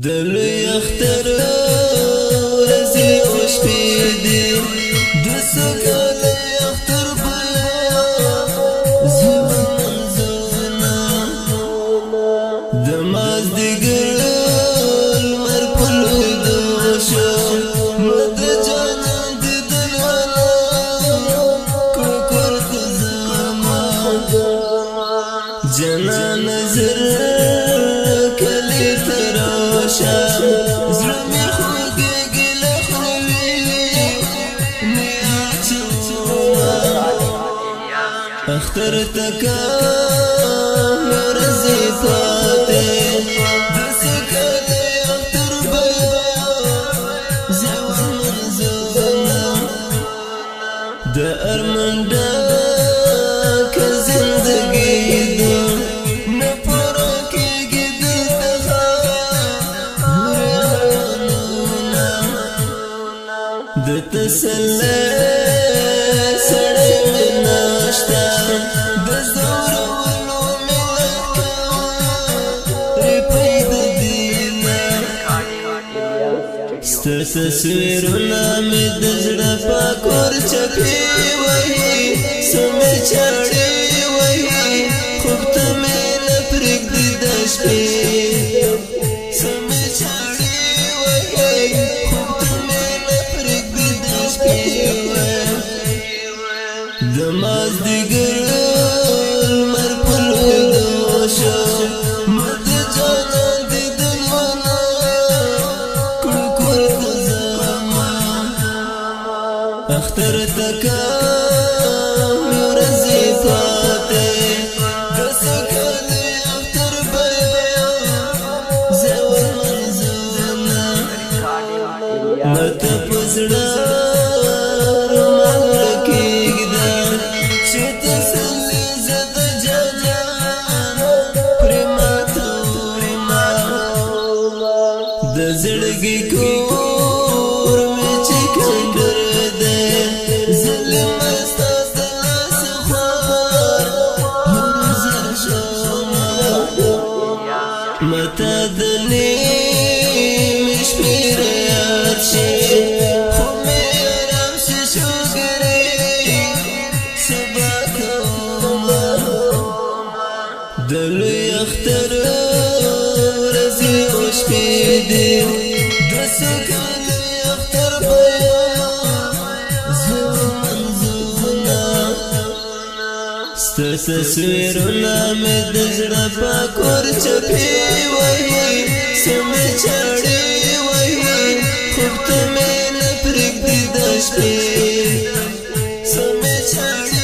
دلوی اختر ورځې او شپې دي د سکاله اختر بیا زما منځونه د مازدیګر لمر په لوېدو شو نو د جانان دیدن والا کړه کورته زما جانان نظر کلی تراشا زړه مې خوږېږي له خولې مې اچوه اختر ته که مې ورځې پاتې داسې که دی اختر بیا زه منځونه د ارمان ډکه زندګي ده نه پوره کېږي دلته د تسلی سړی مې نشته د زورولو ملت ریپۍ د دینه ستا تصویرونه مې د زړه په کور چپې وهي څه مې چاړې وهي خوب ته مې نه پرېږدي د شپې څه مې چاړې وهي خوب ته مې نه پرېږدي د شپې د مازدیګر لمر په لوېدو شو نو د جانان دیدن والا کړه کورته زما اختر ته که مې ورځې پاتې داسې که دی اختر بیا زه ورمنځونه ماته په زړه رومال ورکېږده چې تسلي زه د جانان پرې ماته وړمه د زړګي کور مې چې کنډر دی ظلمه ستا د لاسه خوار هر زر شومه ماته د نیمې شپې ریاد شي خوب مې ارام شي شوګرې سبا کومه د لوی اختر ورځې او شپې دي د سکاله اختر بیا زما منځونه ستا تصویرونه مې د زړه په کور چپې وهي څه مې چاړې وهي خوب ته مې نه پرېږدي د شپې څه مې چاړې